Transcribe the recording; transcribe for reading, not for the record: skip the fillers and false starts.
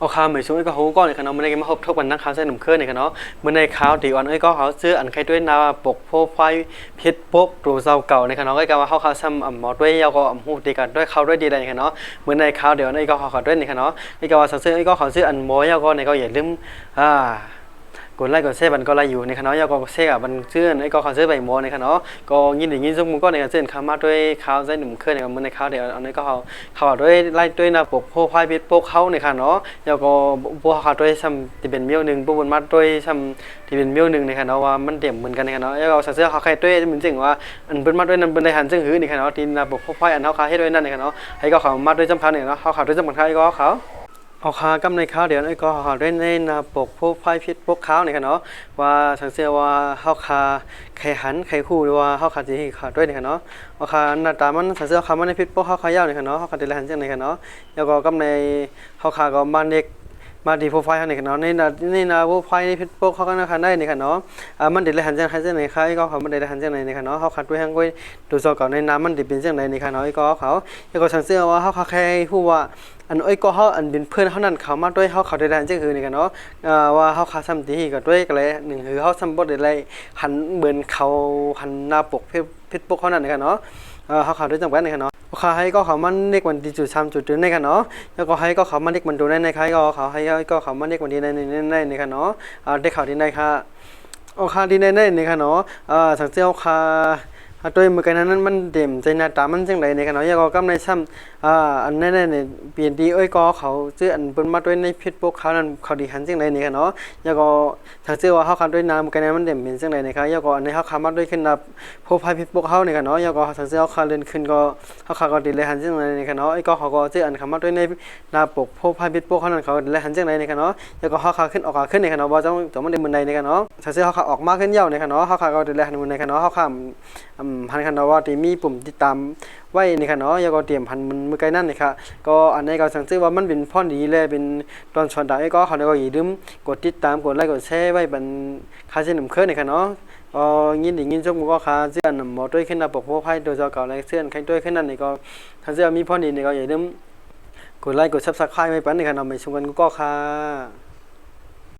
เอาข่าวเหมือนช่วงก็หูก้อนเลยค่ะเนาะเมื่อในมาพบทบกันนักข่าวเส้นหนุ่มเคลื่อนเลยค่ะเนาะเมื่อในข่าวตีอ่อนก็เขาซื้ออันใครด้วยนาปกโพไฟเพชรปกตัวเจ้าเก่าในค่ะเนาะก็กล่าวว่าเขาซ้ำหมอด้วยยาก็หูตีกันด้วยเขาด้วยดีอะไรค่ะเนาะเมื่อในข่าวเดี๋ยวในก็เขาด้วยนี่ค่ะเนาะก็กล่าวว่าซื้อก็เขาซื้ออันหมอยาก็ในก็อย่าลืมอ่ากดไลค์กดแชร์บันก็ไลค์อยู่ในคณะยาก็เซกับบันเชื่อในก็เขาซื้อใบโมในคณะก็ยินดียินซุกมุก็ในการเชื่อเขามาด้วยข่าวใจหนุ่มเคลื่อนในกับมือในข่าวเดี๋ยวอันนี้ก็เขาด้วยไล่ด้วยนาปกโพไฟพิษโปกเขาในคณะยาก็พวกเขาด้วยซ้ำที่เป็นเมี้ยวหนึ่งพวกบนมาด้วยซ้ำที่เป็นเมี้ยวหนึ่งในคณะว่ามันเดี่ยมเหมือนกันในคณะยาก็เสื้อเขาใครด้วยเหมือนจริงว่าอันเป็นมาด้วยนั้นเป็นในหันซึ่งหือในคณะที่นาปกโพไฟอันเขาเขาให้ด้วยนั่นในคณะให้ก็เขามาด้วยจำเขาเนี่ยเนาะเขาด้วยจำเขาก็เขาเอาข่าวกำในข่าวเดี๋ยวนี้ก็ข่าวด้วยในนาปกผู้ไพ่พิษพวกข่าวนี่กันเนาะว่าสังเกตว่าข่าวขาไข่หันไข่คู่หรือว่าข่าวขาจีข่าวด้วยนี่กันเนาะเอาข่าวหน้าตามันสังเกตข่าวมันในพิษพวกข่าวขายาวนี่กันเนาะข่าวขาตีละหันจังนี่กันเนาะแล้วก็กำในข่าวขาก็มาเด็กมาดีโปรไฟล์นี่กันเนาะในโปรไฟล์ในพิษพวกเขาก็น่าขันได้นี่กันเนาะมันเด็ดละหันจังไหนค่ะก็เขามันเด็ดละหันจังไหนนี่กันเนาะข่าวขาด้วยหังไว้ดูซอก่อนในน้ำมันเด็ดเป็นจังไหนนี่กันเนาะก็เขาแล้วก็สังเกตว่าข่าวขาแค่ผู้ว่าอันก็เขาอันเป็นเพื่อนเขานั่นเขามาด้วยเขาได้ดันจึงคือนี่กันเนาะว่าเขาซ้ำตีก็ด้วยกันเลยหนึ่งคือเขาซ้ำบดได้เลยหันเหมือนเขาหันหน้าปกเพชรปกเขานั่นนี่กันเนาะเขาด้วยจังหวะนี่กันเนาะเขาให้ก็เขามันเด็กวันที่จุดซ้ำจุดนี่กันเนาะแล้วก็ให้ก็เขามันเด็กมันดูในใครก็เขาให้ก็เขามันเด็กวันที่ในนี่กันเนาะเด็กเขาที่ในค่ะเอาค่าที่ในนี่กันเนาะสังเกตค่าด้วยมือกันนั้นมันเด่มใจหน้าตามันจังไรในขณะยาก็กำในซ้ำอันนั้นเนี่ยเปลี่ยนดีก็เขาซื้ออันเป็นมาด้วยในพิษพวกเขานั้นเขาดีหันจังไรในขณะยาก็ถ้าซื้อว่าเขาขาดด้วยน้ำกันนั้นมันเด่มเป็นจังไรในครับยาก็อันนี้เขาขาดมาด้วยขึ้นนับพวกไฟพิษพวกเขาในขณะยาก็ถ้าซื้อเขาขาดเล่นขึ้นก็เขาขาดก็ดีเลยหันจังไรในขณะก็เขาก็ซื้ออันขาดมาด้วยในนาปกพวกไฟพิษพวกเขานั้นเขาดีเลยหันจังไรในขณะยาก็เขาขาดขึ้นออกขึ้นในขณะว่าจะมันเด่มเหมือนในขณะถ้าซื้อเขาขาดออกมากขึ้นยาวในขณะเขาขาดก็ดีเลยหันเหมือนในขณะเขาขาดหันขณะว่าที่มีปุ่มติดตามไว้นี่ค่ะเนาะแล้วก็เตรียมพันมือไกลนั่นนี่ค่ะก็อันนี้ก็สังเกตว่ามันเป็นพรดีเลยเป็นตอนช็อตได้ก็เขาได้ก็อย่าลืมกดติดตามกดไลค์กดแชร์ไว้เป็นค่าเส้นหนุ่มเคยนี่ค่ะเนาะยินดียินชมก็ค่าเสื้อหนุ่มหมอด้วยขึ้นมาปกโพไพ่โดยเฉพาะอะไรเสื้อใครด้วยขึ้นนั่นนี่ก็ถ้าเสื้อมีพรดีนี่ก็อย่าลืมกดไลค์กดซับสไครป์ไว้เป็นนี่ค่ะเนาะไม่ชมกันก็ค่ะ